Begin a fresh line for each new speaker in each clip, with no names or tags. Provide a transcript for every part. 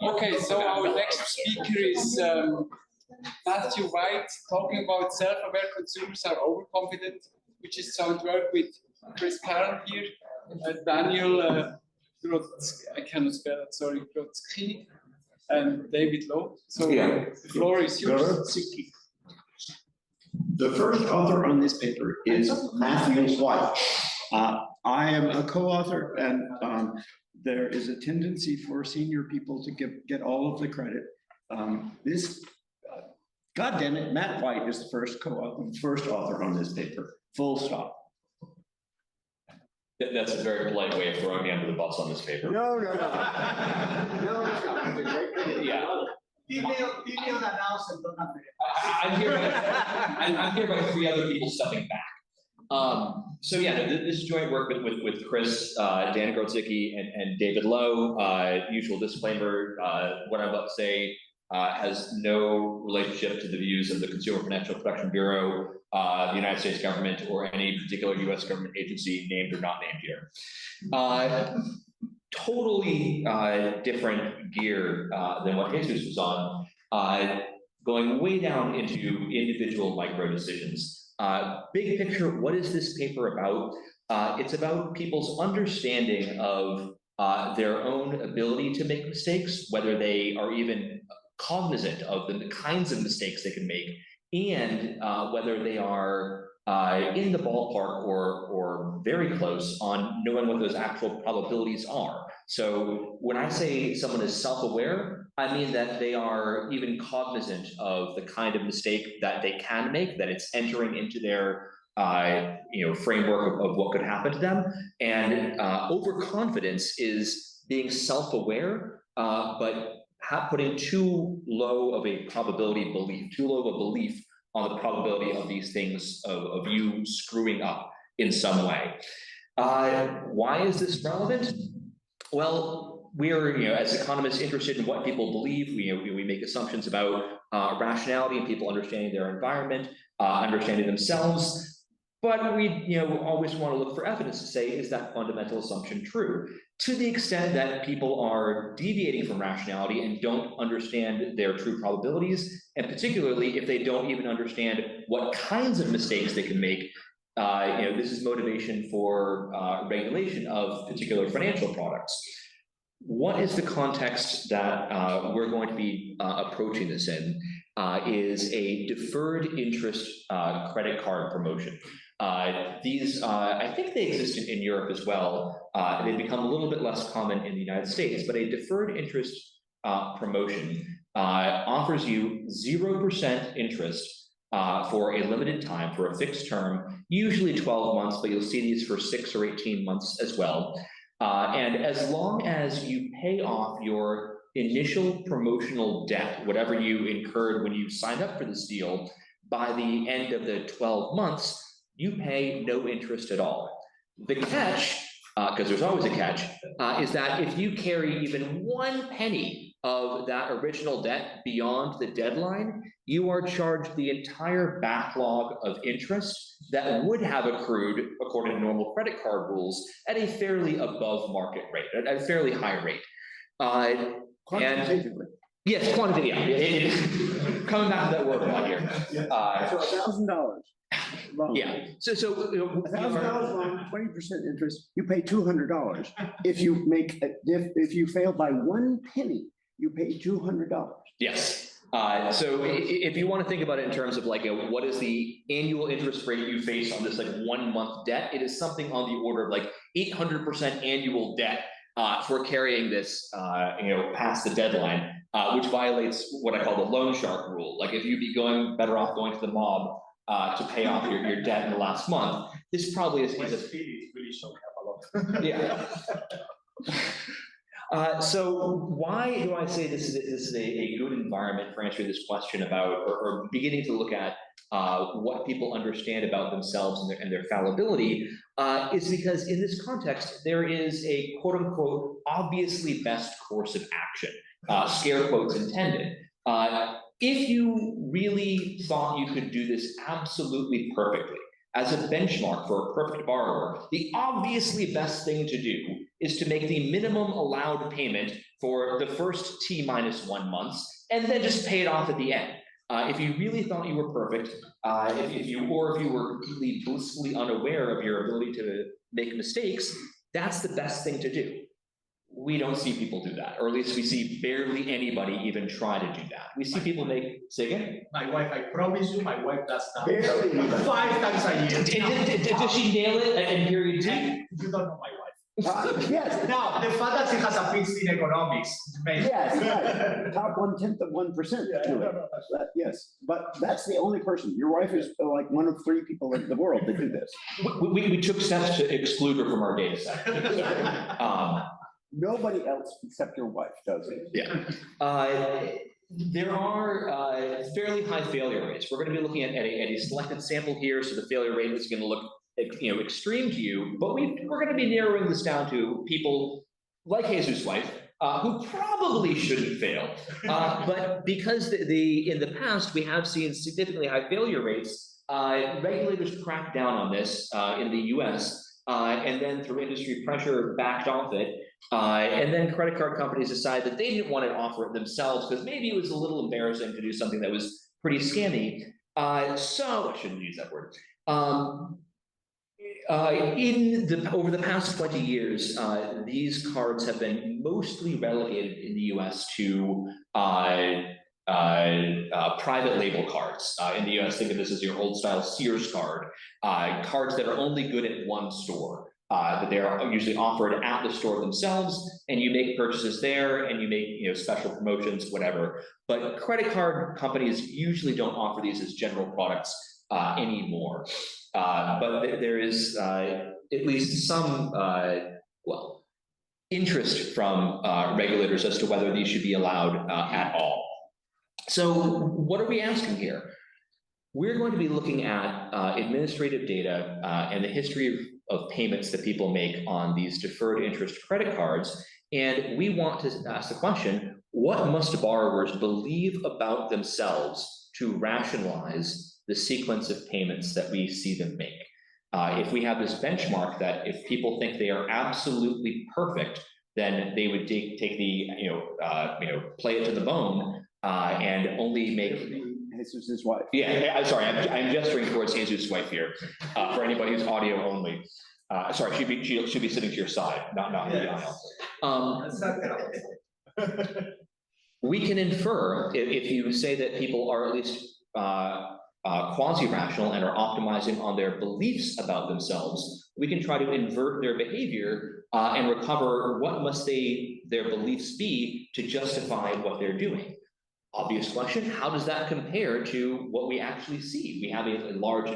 Okay, so our next speaker is Matthew White, talking about self-aware consumers are overconfident, which is joint work with Chris Parent here, Daniel, I cannot spell it, sorry, Grotzky, and David Lowe. So the floor is yours.
The first author on this paper is Matthew White. I am a co-author, and there is a tendency for senior people to get all of the credit. God damn it, Matt White is the first author on this paper. Full stop.
That's a very polite way of throwing me under the bus on this paper.
No.
Yeah.
Female announcement.
I'm here by three other people stepping back. So yeah, this is joint work with Chris, Dan Grotzky, and David Lowe. Usual disclaimer: what I'm about to say has no relationship to the views of the Consumer Financial Protection Bureau, the United States government, or any particular U.S. government agency named or not named here. Totally different gear than what Jesus was on, going way down into individual micro decisions. Big picture, what is this paper about? It's about people's understanding of their own ability to make mistakes, whether they are even cognizant of the kinds of mistakes they can make, and whether they are in the ballpark or very close on knowing what those actual probabilities are. So when I say someone is self-aware, I mean that they are even cognizant of the kind of mistake that they can make, that it's entering into their framework of what could happen to them. And overconfidence is being self-aware, but putting too low of a probability belief, too low of a belief on the probability of these things, of you screwing up in some way. Why is this relevant? Well, we're, as economists, interested in what people believe. We make assumptions about rationality and people understanding their environment, understanding themselves. But we always want to look for evidence to say, is that fundamental assumption true? To the extent that people are deviating from rationality and don't understand their true probabilities, and particularly if they don't even understand what kinds of mistakes they can make, this is motivation for regulation of particular financial products. What is the context that we're going to be approaching this in is a deferred interest credit card promotion. These, I think they exist in Europe as well. They've become a little bit less common in the United States, but a deferred interest promotion offers you 0% interest for a limited time, for a fixed term, usually 12 months, but you'll see these for 6 or 18 months as well. And as long as you pay off your initial promotional debt, whatever you incurred when you signed up for this deal, by the end of the 12 months, you pay no interest at all. The catch, because there's always a catch, is that if you carry even 1 penny of that original debt beyond the deadline, you are charged the entire backlog of interest that would have accrued, according to normal credit card rules, at a fairly above market rate, at a fairly high rate.
Quantitatively.
Yes, quantitatively, yeah. Coming back to that word one here.
So $1,000. Loan.
Yeah. So
$1,000 loan, 20% interest. You pay $200. If you fail by 1 penny, you pay $200.
Yes. So if you want to think about it in terms of what is the annual interest rate you face on this 1 month debt, it is something on the order of 800% annual debt for carrying this past the deadline, which violates what I call the loan shark rule. If you'd be better off going to the mob to pay off your debt in the last month, this probably is yeah. So why do I say this is a good environment for answering this question about, or beginning to look at what people understand about themselves and their fallibility, is because in this context, there is a quote unquote obviously best course of action, scare quotes intended. If you really thought you could do this absolutely perfectly, as a benchmark for a perfect borrower, the obviously best thing to do is to make the minimum allowed payment for the first T-1 months, and then just pay it off at the end. If you really thought you were perfect, if you were completely blissfully unaware of your ability to make mistakes, that's the best thing to do. We don't see people do that, or at least we see barely anybody even try to do that. We see people make, say again?
My wife, I promise you, my wife does that.
Barely.
5 times a year.
Does she nail it in period T?
You don't know my wife.
Yes.
Now, the fact that she has a PhD in economics.
Yes, right. Top 0.1%. Yes, but that's the only person. Your wife is like one of 3 people in the world that do this.
We took steps to exclude her from our data set.
Nobody else except your wife does it.
Yeah. There are fairly high failure rates. We're going to be looking at a selected sample here, so the failure rate is going to look extreme to you, but we're going to be narrowing this down to people like Jesus' wife, who probably shouldn't fail. But because in the past we have seen significantly high failure rates, regulators cracked down on this in the US, and then through industry pressure backed off it. And then credit card companies decided that they didn't want to offer it themselves because maybe it was a little embarrassing to do something that was pretty scammy. So I shouldn't use that word. Over the past 20 years, these cards have been mostly relegated in the US to private label cards. In the US, think of this as your old style Sears card, cards that are only good at one store. That they are usually offered at the store themselves, and you make purchases there, and you make special promotions, whatever. But credit card companies usually don't offer these as general products anymore. But there is at least some interest from regulators as to whether these should be allowed at all. So what are we asking here? We're going to be looking at administrative data and the history of payments that people make on these deferred interest credit cards. And we want to ask the question, what must borrowers believe about themselves to rationalize the sequence of payments that we see them make? If we have this benchmark that if people think they are absolutely perfect, then they would take the, play it to the bone and only make
Jesus' wife.
Yeah, I'm sorry, I'm gesturing towards Jesus' wife here. For anybody who's audio only. Sorry, she'll be sitting to your side, not in the aisle. We can infer, if you say that people are at least quasi-rational and are optimizing on their beliefs about themselves, we can try to invert their behavior and recover what must their beliefs be to justify what they're doing. Obvious question, how does that compare to what we actually see? We have a large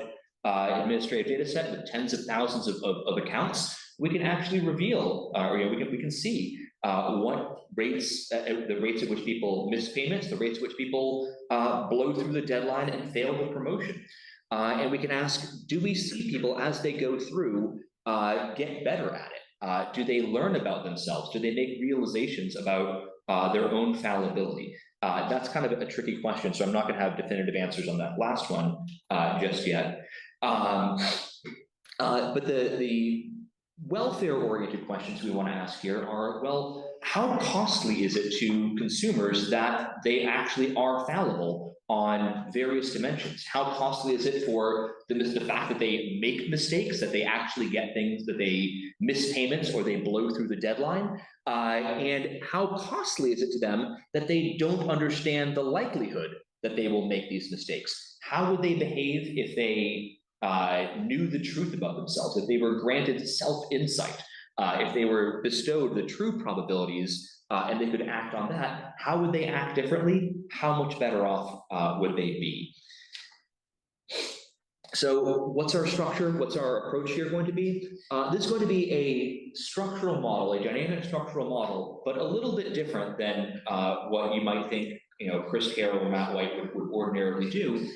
administrative data set with tens of thousands of accounts. We can actually reveal, we can see what rates, the rates at which people miss payments, the rates at which people blow through the deadline and fail the promotion. And we can ask, do we see people as they go through get better at it? Do they learn about themselves? Do they make realizations about their own fallibility? That's kind of a tricky question, so I'm not going to have definitive answers on that last one just yet. But the welfare-oriented questions we want to ask here are, well, how costly is it to consumers that they actually are fallible on various dimensions? How costly is it for the fact that they make mistakes, that they actually get things, that they miss payments or they blow through the deadline? And how costly is it to them that they don't understand the likelihood that they will make these mistakes? How would they behave if they knew the truth about themselves, if they were granted self-insight, if they were bestowed the true probabilities and they could act on that? How would they act differently? How much better off would they be? So what's our structure? What's our approach here going to be? This is going to be a structural model, a dynamic structural model, but a little bit different than what you might think Chris Carroll or Matt White would ordinarily do.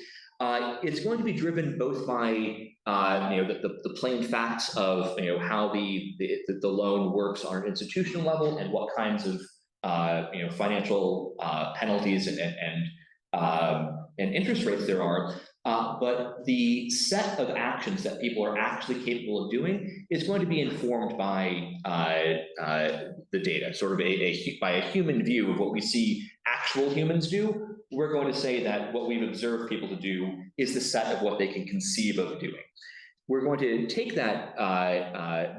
It's going to be driven both by the plain facts of how the loan works on an institutional level and what kinds of financial penalties and interest rates there are, But the set of actions that people are actually capable of doing is going to be informed by the data, sort of by a human view of what we see actual humans do. We're going to say that what we've observed people to do is the set of what they can conceive of doing. We're going to take that,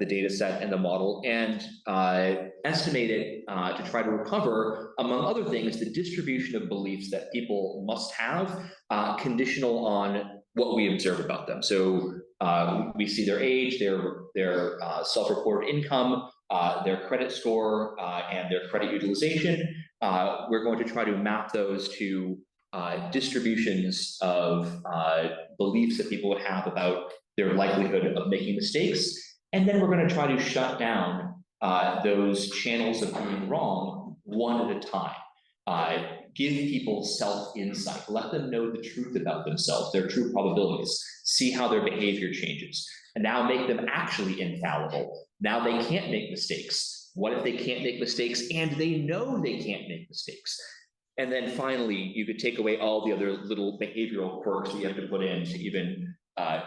the data set and the model and estimate it to try to recover, among other things, the distribution of beliefs that people must have, conditional on what we observe about them. So we see their age, their self-reported income, their credit score, and their credit utilization. We're going to try to map those to distributions of beliefs that people would have about their likelihood of making mistakes. And then we're going to try to shut down those channels of doing wrong one at a time. Give people self-insight, let them know the truth about themselves, their true probabilities, see how their behavior changes, and now make them actually infallible. Now they can't make mistakes. What if they can't make mistakes and they know they can't make mistakes? And then finally, you could take away all the other little behavioral quirks we have to put in to even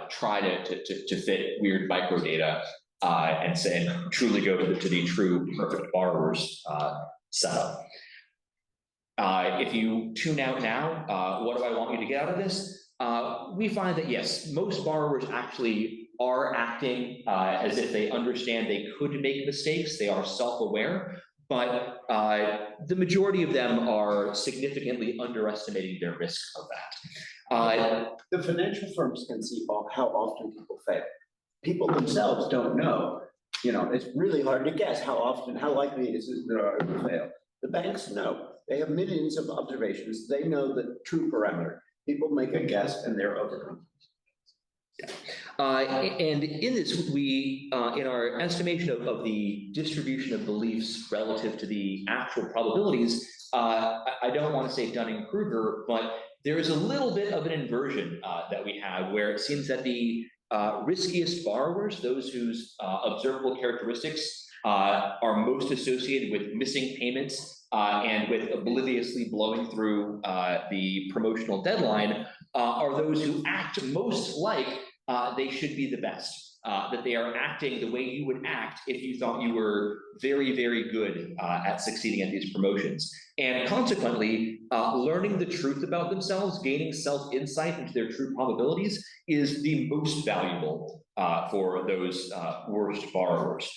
try to fit weird microdata and say, and truly go to the true perfect borrowers setup. If you tune out now, what do I want you to get out of this? We find that yes, most borrowers actually are acting as if they understand they could make mistakes. They are self-aware, but the majority of them are significantly underestimating their risk of that.
The financial firms can see how often people fail. People themselves don't know. You know, it's really hard to guess how likely is it that are to fail. The banks know. They have millions of observations. They know the true parameter. People make a guess and they're overcome.
And in this, we, in our estimation of the distribution of beliefs relative to the actual probabilities, I don't want to say Dunning-Kruger, but there is a little bit of an inversion that we have where it seems that the riskiest borrowers, those whose observable characteristics are most associated with missing payments and with obliviously blowing through the promotional deadline, are those who act most like they should be the best, that they are acting the way you would act if you thought you were very, very good at succeeding at these promotions. And consequently, learning the truth about themselves, gaining self-insight into their true probabilities is the most valuable for those worst borrowers.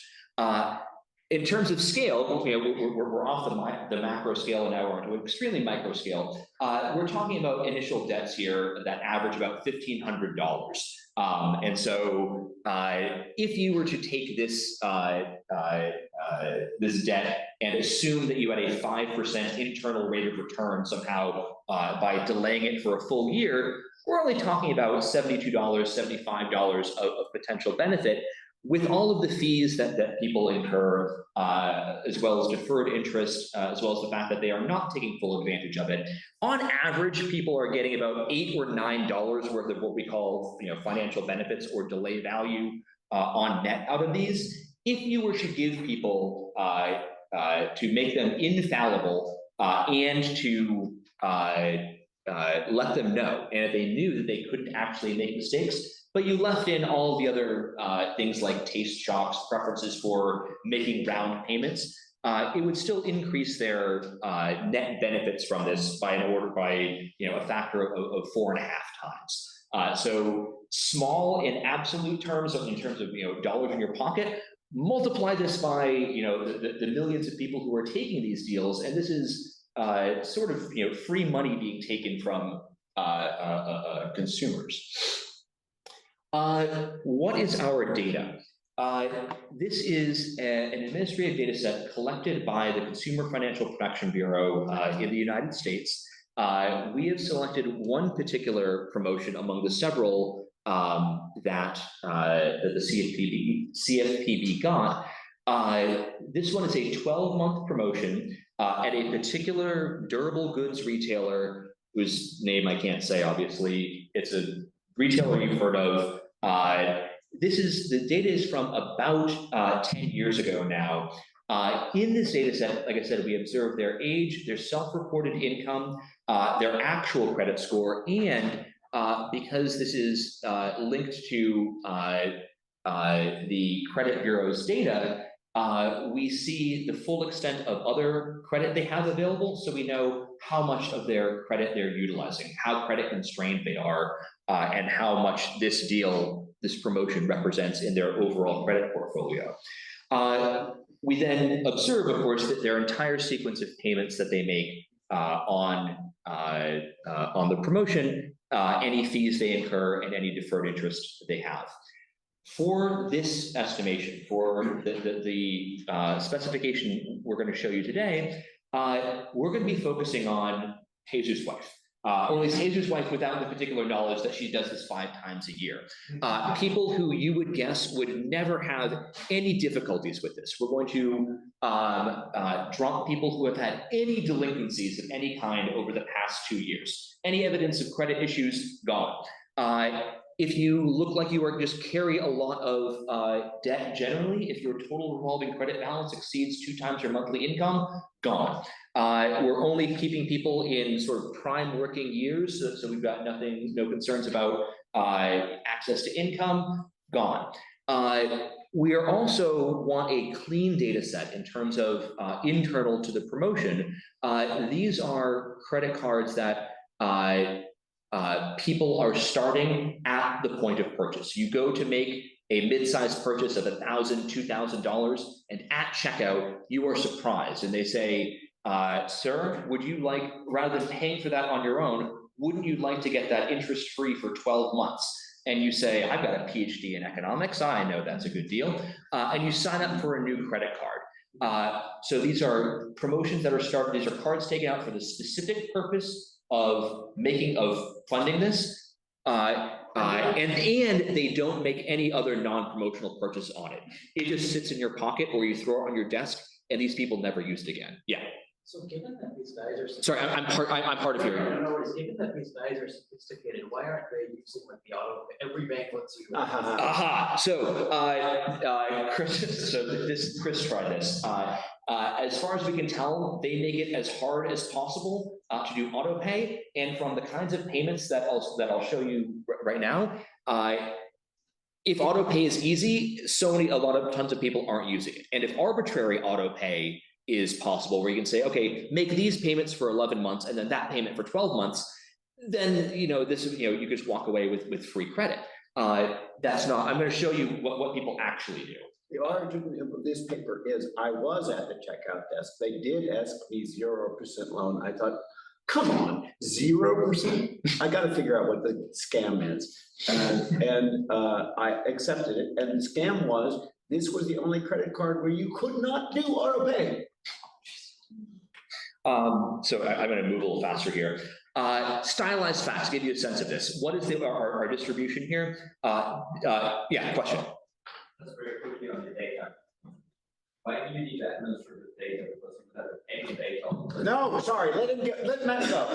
In terms of scale, we're off the macro scale and now we're into an extremely micro scale. We're talking about initial debts here that average about $1,500. And so if you were to take this, this debt and assume that you had a 5% internal rate of return somehow by delaying it for a full year, we're only talking about $72, $75 of potential benefit, with all of the fees that people incur, as well as deferred interest, as well as the fact that they are not taking full advantage of it. On average, people are getting about $8 or $9 worth of what we call, financial benefits or delay value on net out of these. If you were to give people to make them infallible and to let them know, and if they knew that they couldn't actually make mistakes, but you left in all the other things like taste shocks, preferences for making round payments, it would still increase their net benefits from this by a factor of 4.5 times. So small in absolute terms, in terms of dollars in your pocket. Multiply this by the millions of people who are taking these deals, and this is sort of free money being taken from consumers. What is our data? This is an administrative data set collected by the Consumer Financial Protection Bureau in the United States. We have selected one particular promotion among the several that the CFPB got. This one is a 12-month promotion at a particular durable goods retailer whose name I can't say, obviously. It's a retailer you've heard of. The data is from about 10 years ago now. In this data set, like I said, we observed their age, their self-reported income, their actual credit score, and because this is linked to the credit bureau's data, we see the full extent of other credit they have available, so we know how much of their credit they're utilizing, how credit constrained they are, and how much this promotion represents in their overall credit portfolio. We then observe, of course, that their entire sequence of payments that they make on the promotion, any fees they incur, and any deferred interest they have. For this estimation, for the specification we're going to show you today, we're going to be focusing on Jesus' wife. Or at least Jesus' wife without the particular knowledge that she does this 5 times a year. People who you would guess would never have any difficulties with this. We're going to drop people who have had any delinquencies of any kind over the past 2 years. Any evidence of credit issues, gone. If you look like you are just carry a lot of debt generally, if your total revolving credit balance exceeds 2 times your monthly income, gone. We're only keeping people in sort of prime working years, so we've got no concerns about access to income, gone. We are also want a clean data set in terms of internal to the promotion. These are credit cards that people are starting at the point of purchase. You go to make a mid-sized purchase of $1,000, $2,000, and at checkout, you are surprised. And they say, sir, would you like, rather than paying for that on your own, wouldn't you like to get that interest-free for 12 months? And you say, I've got a PhD in economics, I know that's a good deal. And you sign up for a new credit card. So these are promotions that are started, these are cards taken out for the specific purpose of funding this, and they don't make any other non-promotional purchase on it. It just sits in your pocket or you throw it on your desk, and these people never use it again. Yeah.
So given that these guys are
sorry, I'm hard of hearing.
No worries. Given that these guys are sophisticated, why aren't they using like the auto? Every bank lets you.
So Chris tried this. As far as we can tell, they make it as hard as possible to do auto pay, and from the kinds of payments that I'll show you right now, if auto pay is easy, tons of people aren't using it. And if arbitrary auto pay is possible, where you can say, okay, make these payments for 11 months and then that payment for 12 months, then you just walk away with free credit. That's not. I'm going to show you what people actually do.
The origin of this paper is I was at the checkout desk. They did ask me 0% loan. I thought, come on, 0%? I got to figure out what the scam is. And I accepted it. And the scam was, this was the only credit card where you could not do auto pay.
So I'm going to move a little faster here. Stylized facts, give you a sense of this. What is our distribution here? Yeah, question.
That's very quickly on your data. Why do you need that administrative data? Because you have any data.
No, sorry, let Matt go.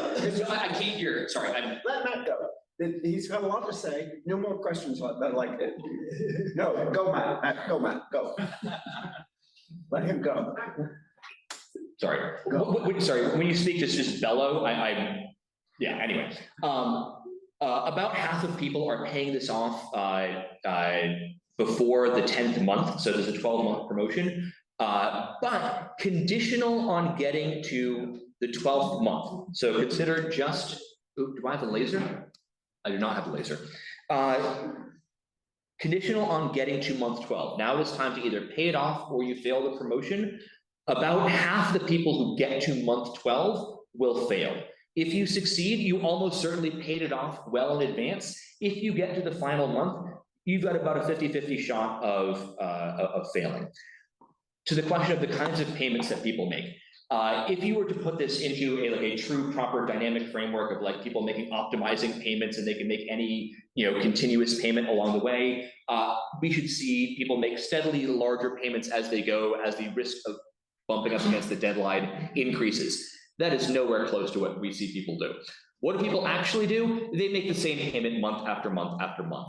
I can't hear. Sorry,
let Matt go. He's got a lot to say. No more questions like that. No, go Matt. Go. Let him go.
Sorry. Sorry. When you speak, just bellow. Yeah. Anyway, about half of people are paying this off before the 10th month. So there's a 12-month promotion, but conditional on getting to the 12th month. So consider just. Ooh, do I have a laser? I do not have a laser. Conditional on getting to month 12. Now it's time to either pay it off or you fail the promotion. About half the people who get to month 12 will fail. If you succeed, you almost certainly paid it off well in advance. If you get to the final month, you've got about a 50-50 shot of failing. To the question of the kinds of payments that people make. If you were to put this into a true proper dynamic framework of like people making optimizing payments and they can make any continuous payment along the way, we should see people make steadily larger payments as they go, as the risk of bumping up against the deadline increases. That is nowhere close to what we see people do. What do people actually do? They make the same payment month after month after month.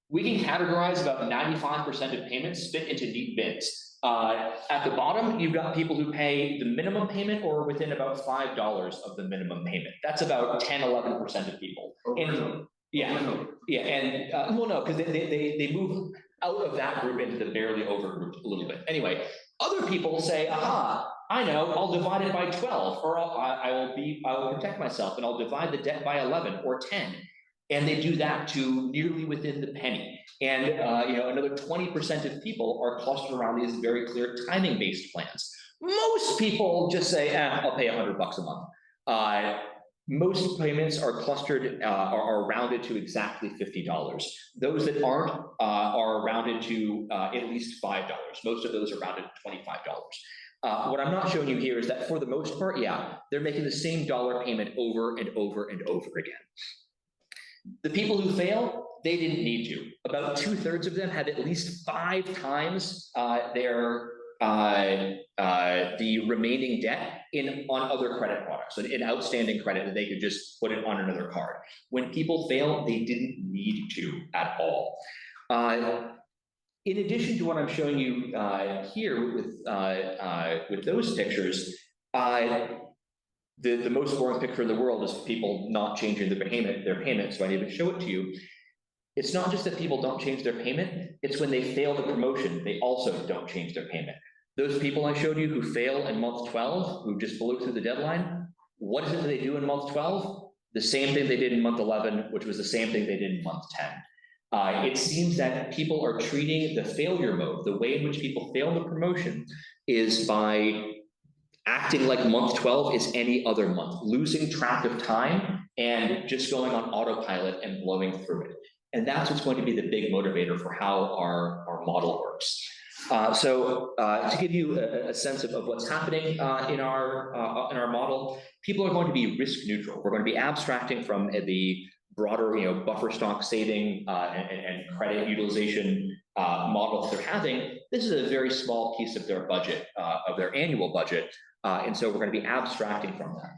We can categorize about 95% of payments fit into neat bins. At the bottom, you've got people who pay the minimum payment or within about $5 of the minimum payment. That's about 10, 11% of people. And yeah, yeah, and well, no, because they move out of that group into the barely over group a little bit. Anyway, other people say, aha, I know, I'll divide it by 12, or I will protect myself and I'll divide the debt by 11 or 10. And they do that to nearly within the penny. And another 20% of people are clustered around these very clear timing-based plans. Most people just say, I'll pay $100 a month. Most payments are clustered, are rounded to exactly $50. Those that aren't are rounded to at least $5. Most of those are rounded to $25. What I'm not showing you here is that for the most part, yeah, they're making the same dollar payment over and over and over again. The people who fail, they didn't need to. About 2/3 of them had at least 5 times the remaining debt on other credit products, so in outstanding credit that they could just put it on another card. When people fail, they didn't need to at all. In addition to what I'm showing you here with those pictures, the most boring picture in the world is people not changing their payment, so I need to show it to you. It's not just that people don't change their payment, it's when they fail the promotion, they also don't change their payment. Those people I showed you who fail in month 12, who just blew through the deadline, what is it that they do in month 12? The same thing they did in month 11, which was the same thing they did in month 10. It seems that people are treating the failure mode, the way in which people fail the promotion, is by acting like month 12 is any other month, losing track of time and just going on autopilot and blowing through it. And that's what's going to be the big motivator for how our model works. To give you a sense of what's happening in our model, people are going to be risk neutral. We're going to be abstracting from the broader buffer stock saving and credit utilization model they're having. This is a very small piece of their budget, of their annual budget. And so we're going to be abstracting from that.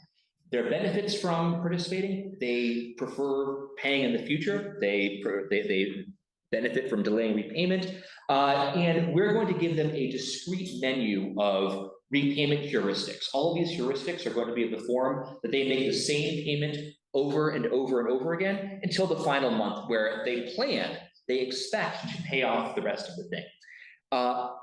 Their benefits from participating, they prefer paying in the future. They benefit from delaying repayment. And we're going to give them a discrete menu of repayment heuristics. All of these heuristics are going to be of the form that they make the same payment over and over and over again until the final month where they expect to pay off the rest of the thing.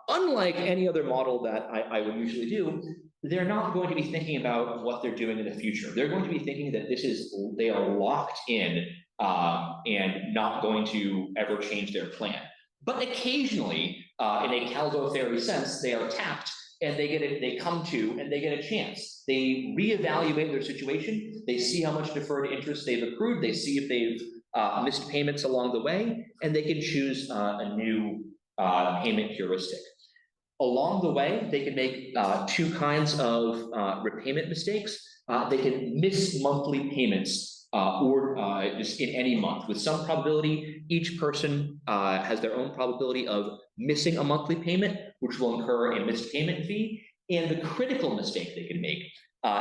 Unlike any other model that I would usually do, they're not going to be thinking about what they're doing in the future. They're going to be thinking that they are locked in and not going to ever change their plan. But occasionally, in a Calvo Ferry sense, they are tapped and they come to and they get a chance. They reevaluate their situation. They see how much deferred interest they've accrued. They see if they've missed payments along the way, and they can choose a new payment heuristic. Along the way, they can make 2 kinds of repayment mistakes. They can miss monthly payments or just in any month. With some probability, each person has their own probability of missing a monthly payment, which will incur a missed payment fee. And the critical mistake they can make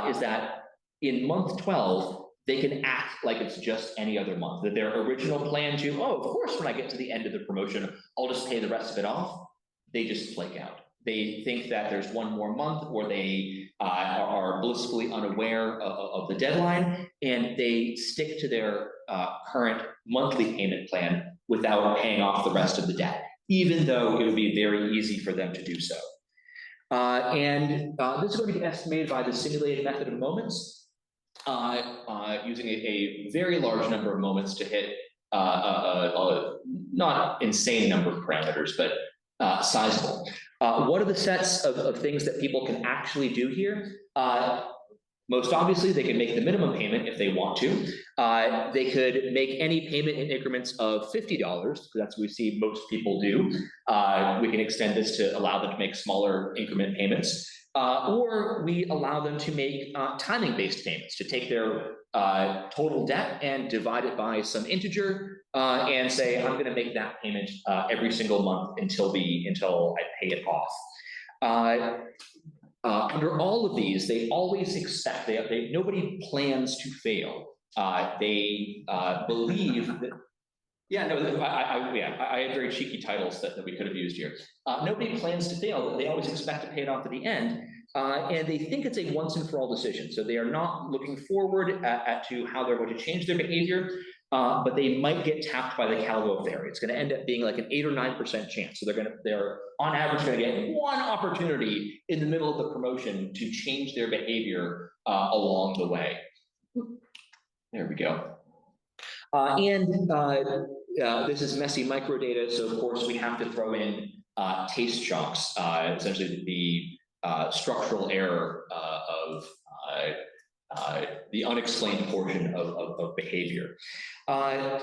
is that in month 12, they can act like it's just any other month. That their original plan to, of course, when I get to the end of the promotion, I'll just pay the rest of it off, they just flake out. They think that there's one more month, or they are blissfully unaware of the deadline, and they stick to their current monthly payment plan without paying off the rest of the debt, even though it would be very easy for them to do so. This is going to be estimated by the simulated method of moments, using a very large number of moments to hit a not insane number of parameters, but sizable. What are the sets of things that people can actually do here? Most obviously, they can make the minimum payment if they want to. They could make any payment in increments of $50, because that's what we see most people do. We can extend this to allow them to make smaller increment payments. Or we allow them to make timing-based payments, to take their total debt and divide it by some integer and say, I'm going to make that payment every single month until I pay it off. Under all of these, they always expect, nobody plans to fail. They believe that, Yeah, no, I had very cheeky titles that we could have used here. Nobody plans to fail. They always expect to pay it off at the end. And they think it's a once and for all decision. So they are not looking forward to how they're going to change their behavior, but they might get tapped by the Calvo fairy. It's going to end up being like an 8 or 9% chance. So they're on average going to get one opportunity in the middle of the promotion to change their behavior along the way. There we go. This is messy microdata, so of course we have to throw in taste shocks, essentially the structural error of the unexplained portion of behavior. To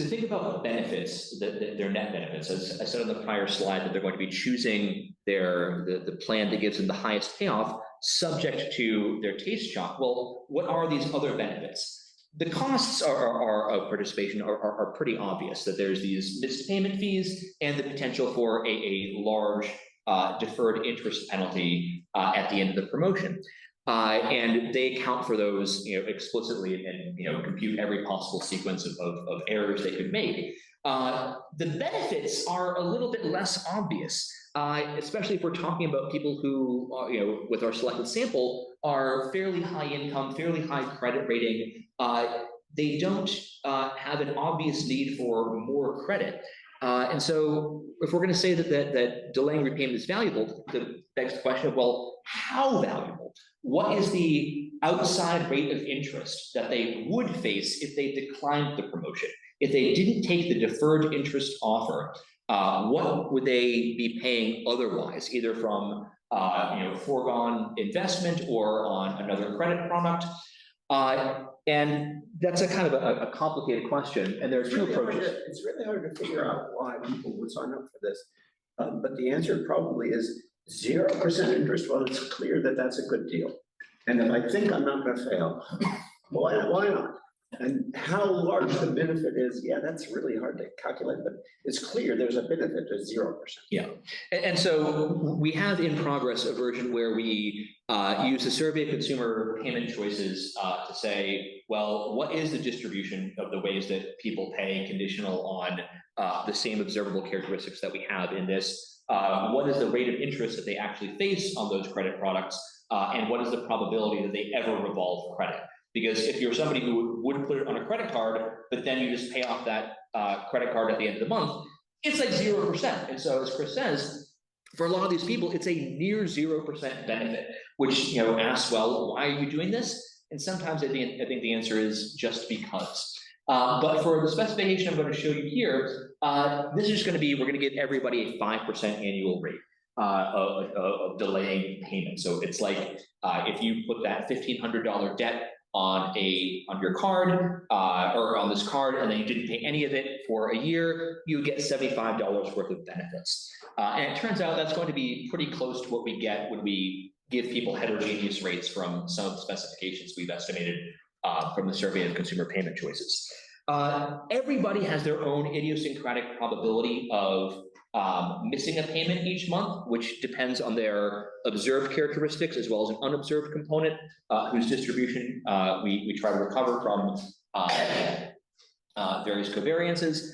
think about benefits, their net benefits, as I said on the prior slide, that they're going to be choosing the plan that gives them the highest payoff, subject to their taste shock. Well, what are these other benefits? The costs of participation are pretty obvious, that there's these missed payment fees and the potential for a large deferred interest penalty at the end of the promotion. And they account for those, explicitly and, compute every possible sequence of errors they could make. The benefits are a little bit less obvious, especially if we're talking about people who, with our selected sample, are fairly high income, fairly high credit rating. They don't have an obvious need for more credit. And so if we're going to say that delaying repayment is valuable, that begs the question of, well, how valuable? What is the outside rate of interest that they would face if they declined the promotion? If they didn't take the deferred interest offer, what would they be paying otherwise, either from foregone investment or on another credit product? And that's a kind of a complicated question, and there are two approaches.
It's really hard to figure out why people would sign up for this, but the answer probably is 0% interest. Well, it's clear that that's a good deal, and if I think I'm not going to fail, why not? And how large the benefit is, yeah, that's really hard to calculate, but it's clear there's a benefit to 0%.
Yeah, and so we have in progress a version where we use a survey of consumer payment choices to say, well, what is the distribution of the ways that people pay conditional on the same observable characteristics that we have in this? What is the rate of interest that they actually face on those credit products? And what is the probability that they ever revolve credit? Because if you're somebody who would put it on a credit card, but then you just pay off that credit card at the end of the month, it's like 0%. And so as Chris says, for a lot of these people, it's a near 0% benefit, which asks, well, why are you doing this? And sometimes I think the answer is just because. But for the specification I'm going to show you here, this is just going to be, we're going to give everybody a 5% annual rate of delaying payment. So it's like if you put that $1,500 debt on your card or on this card, and then you didn't pay any of it for a year, you get $75 worth of benefits. And it turns out that's going to be pretty close to what we get when we give people heterogeneous rates from some of the specifications we've estimated from the survey of consumer payment choices. Everybody has their own idiosyncratic probability of missing a payment each month, which depends on their observed characteristics as well as an unobserved component whose distribution we try to recover from various covariances.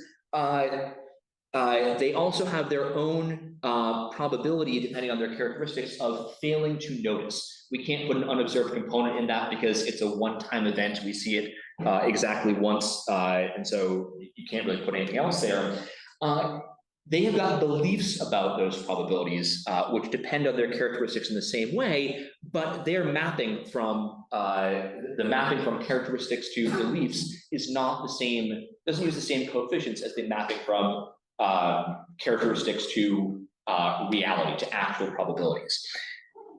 They also have their own probability, depending on their characteristics, of failing to notice. We can't put an unobserved component in that because it's a one-time event. We see it exactly once, and so you can't really put anything else there. They have got beliefs about those probabilities, which depend on their characteristics in the same way, but their mapping from characteristics to beliefs is not the same, doesn't use the same coefficients as the mapping from characteristics to reality, to actual probabilities.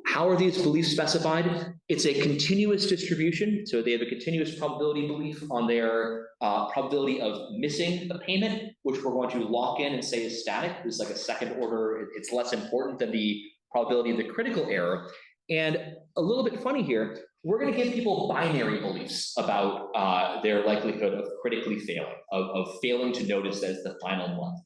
How are these beliefs specified? It's a continuous distribution. So they have a continuous probability belief on their probability of missing a payment, which we're going to lock in and say is static. It's like a second order. It's less important than the probability of the critical error. And a little bit funny here, we're going to give people binary beliefs about their likelihood of critically failing, of failing to notice as the final month.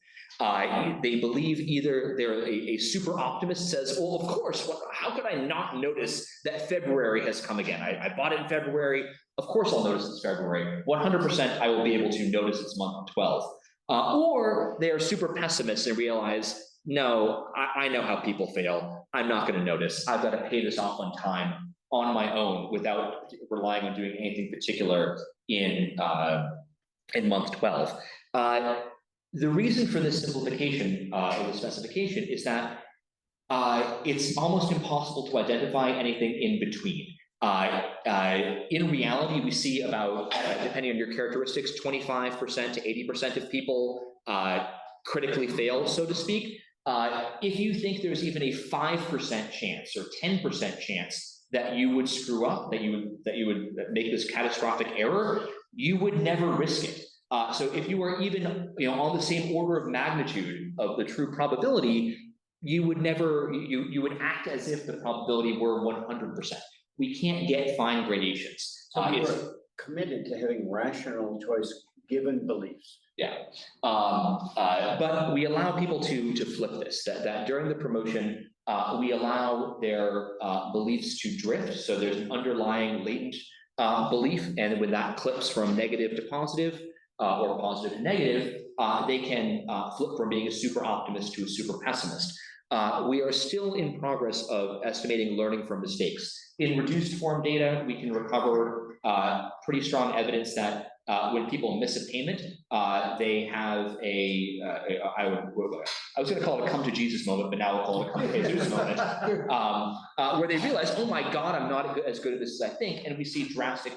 They believe either they're a super optimist, says, well, of course, how could I not notice that February has come again? I bought it in February, of course I'll notice it's February. 100% I will be able to notice it's month 12. Or they are super pessimists and realize, no, I know how people fail. I'm not going to notice. I've got to pay this off on time on my own without relying on doing anything particular in month 12. The reason for this simplification or the specification is that it's almost impossible to identify anything in between. In reality, we see about, depending on your characteristics, 25% to 80% of people critically fail, so to speak. If you think there's even a 5% chance or 10% chance that you would screw up, that you would make this catastrophic error, you would never risk it. So if you were even on the same order of magnitude of the true probability, you would never, you would act as if the probability were 100%. We can't get fine gradations.
So we're committed to having rational choice given beliefs.
Yeah, but we allow people to flip this, that during the promotion, we allow their beliefs to drift. So there's an underlying latent belief, and when that clips from negative to positive, or positive to negative, they can flip from being a super optimist to a super pessimist. We are still in progress of estimating learning from mistakes. In reduced form data, we can recover pretty strong evidence that when people miss a payment, they have I was going to call it a come to Jesus moment, but now I'll call it a come to Jesus moment, where they realize, oh my God, I'm not as good at this as I think, and we see drastic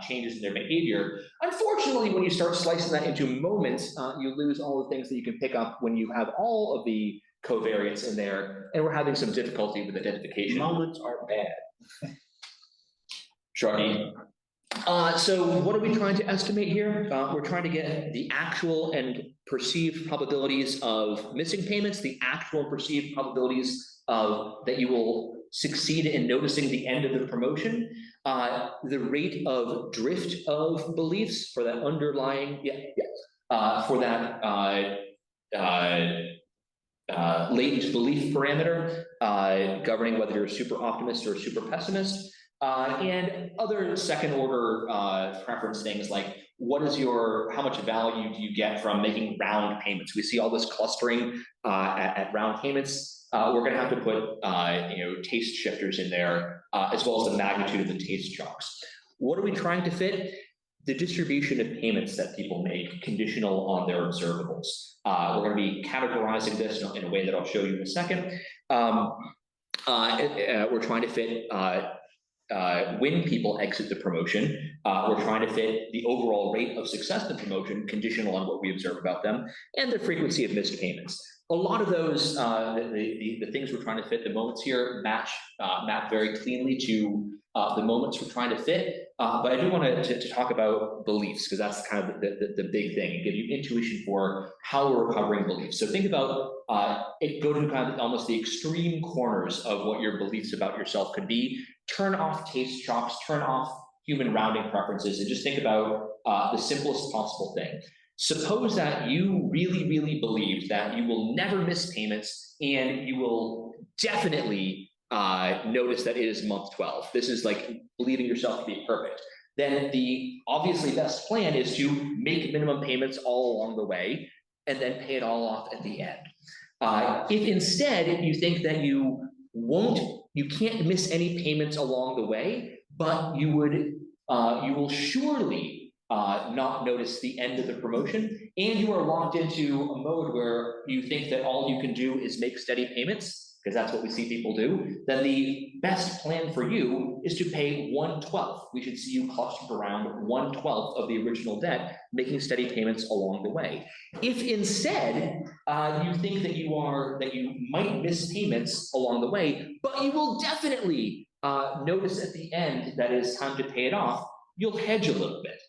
changes in their behavior. Unfortunately, when you start slicing that into moments, you lose all the things that you can pick up when you have all of the covariates in there, and we're having some difficulty with identification.
Moments are bad.
Shardy. So what are we trying to estimate here? We're trying to get the actual and perceived probabilities of missing payments, the actual and perceived probabilities of that you will succeed in noticing the end of the promotion, the rate of drift of beliefs for that underlying, for that latent belief parameter, governing whether you're a super optimist or a super pessimist. And other second order preference things like how much value do you get from making round payments? We see all this clustering at round payments. We're going to have to put taste shifters in there, as well as the magnitude of the taste shocks. What are we trying to fit? The distribution of payments that people make conditional on their observables. We're going to be categorizing this in a way that I'll show you in a second. We're trying to fit when people exit the promotion. We're trying to fit the overall rate of success in the promotion conditional on what we observe about them, and the frequency of missed payments. A lot of those, the things we're trying to fit, the moments here map very cleanly to the moments we're trying to fit. But I do want to talk about beliefs, because that's kind of the big thing, and give you intuition for how we're recovering beliefs. So think about go to kind of almost the extreme corners of what your beliefs about yourself could be. Turn off taste shocks, turn off human rounding preferences, and just think about the simplest possible thing. Suppose that you really, really believe that you will never miss payments, and you will definitely notice that it is month 12. This is like believing yourself to be perfect. Then the obviously best plan is to make minimum payments all along the way, and then pay it all off at the end. If instead you think that you can't miss any payments along the way, but you will surely not notice the end of the promotion, and you are locked into a mode where you think that all you can do is make steady payments, because that's what we see people do, then the best plan for you is to pay 1/12. We should see you clustered around 1/12 of the original debt, making steady payments along the way. If instead you think that you might miss payments along the way, but you will definitely notice at the end that it's time to pay it off, you'll hedge a little bit.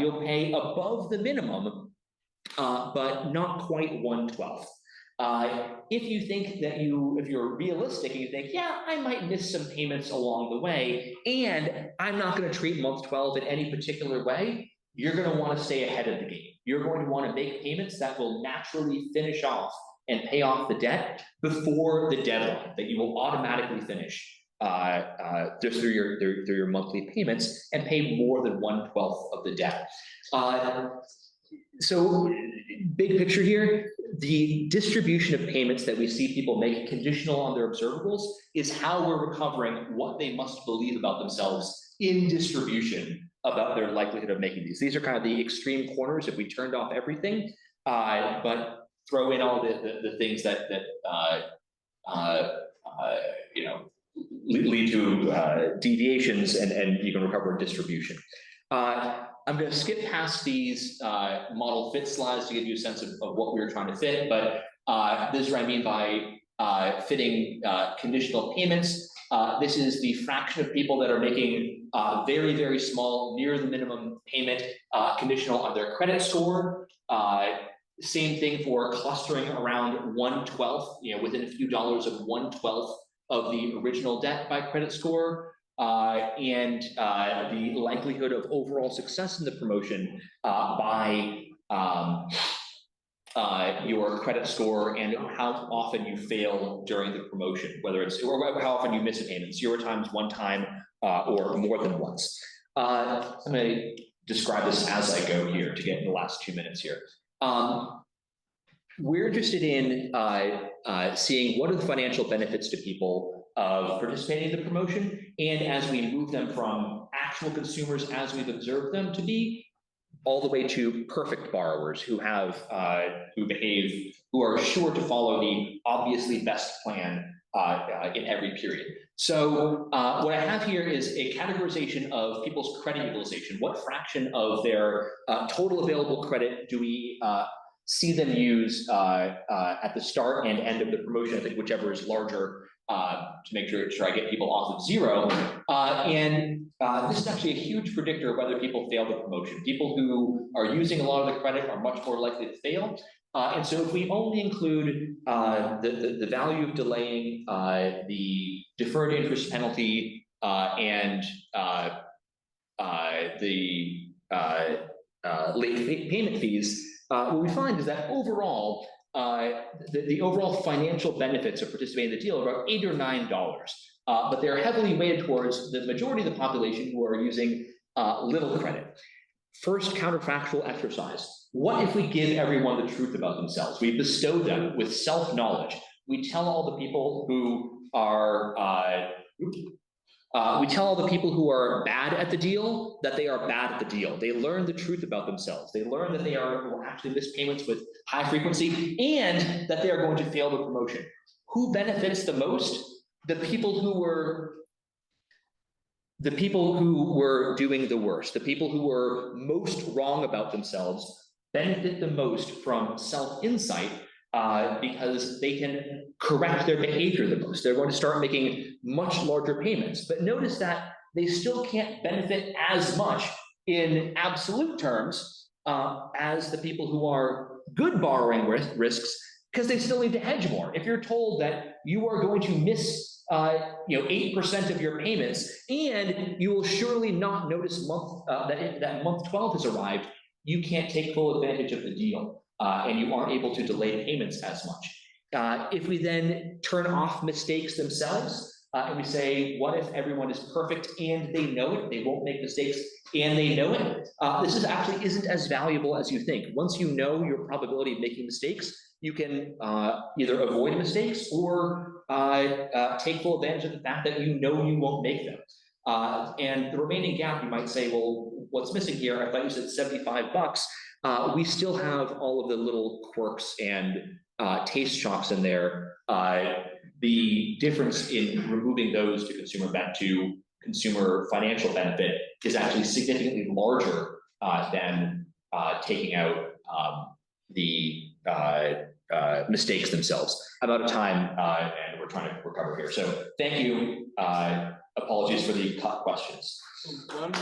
You'll pay above the minimum, but not quite 1/12. If you think that if you're realistic and you think, yeah, I might miss some payments along the way, and I'm not going to treat month 12 in any particular way, you're going to want to stay ahead of the game. You're going to want to make payments that will naturally finish off and pay off the debt before the deadline that you will automatically finish. just through your monthly payments and pay more than 1/12 of the debt. So big picture here, the distribution of payments that we see people make conditional on their observables is how we're recovering what they must believe about themselves in distribution about their likelihood of making these. These are kind of the extreme corners if we turned off everything, but throw in all the things that you know, lead to deviations, and you can recover distribution. I'm going to skip past these model fit slides to give you a sense of what we were trying to fit, but this is what I mean by fitting conditional payments. This is the fraction of people that are making very, very small, near the minimum payment, conditional on their credit score. Same thing for clustering around 1/12, you know, within a few dollars of 1/12 of the original debt by credit score. And the likelihood of overall success in the promotion by your credit score and how often you fail during the promotion, whether it's, or how often you miss a payment, 0 times, 1 time, or more than once. I'm going to describe this as I go here to get in the last 2 minutes here. We're interested in seeing what are the financial benefits to people of participating in the promotion, and as we move them from actual consumers as we've observed them to be, all the way to perfect borrowers who have who are sure to follow the obviously best plan in every period. So what I have here is a categorization of people's credit utilization. What fraction of their total available credit do we see them use at the start and end of the promotion? I think whichever is larger, to make sure I get people off of 0. And this is actually a huge predictor of whether people fail the promotion. People who are using a lot of the credit are much more likely to fail. And so if we only include the value of delaying, the deferred interest penalty, and the late payment fees, what we find is that overall, the overall financial benefits of participating in the deal are about $8 or $9, but they're heavily weighted towards the majority of the population who are using little credit. First counterfactual exercise. What if we give everyone the truth about themselves? We bestow them with self-knowledge. We tell all the people who are bad at the deal that they are bad at the deal. They learn the truth about themselves. They learn that they will actually miss payments with high frequency, and that they are going to fail the promotion. Who benefits the most? The people who were doing the worst. The people who were most wrong about themselves benefit the most from self-insight, because they can correct their behavior the most. They're going to start making much larger payments. But notice that they still can't benefit as much in absolute terms as the people who are good borrowing risks, because they still need to hedge more. If you're told that you are going to miss 8% of your payments, and you will surely not notice that month 12 has arrived, you can't take full advantage of the deal, and you aren't able to delay payments as much. If we then turn off mistakes themselves, and we say, what if everyone is perfect and they know it, they won't make mistakes and they know it? This actually isn't as valuable as you think. Once you know your probability of making mistakes, you can either avoid mistakes or take full advantage of the fact that you know you won't make them. And the remaining gap, you might say, well, what's missing here? I thought you said $75. We still have all of the little quirks and taste shocks in there. The difference in removing those to consumer financial benefit is actually significantly larger than taking out the mistakes themselves. I'm out of time, and we're trying to recover here. So thank you. Apologies for the cut questions.
One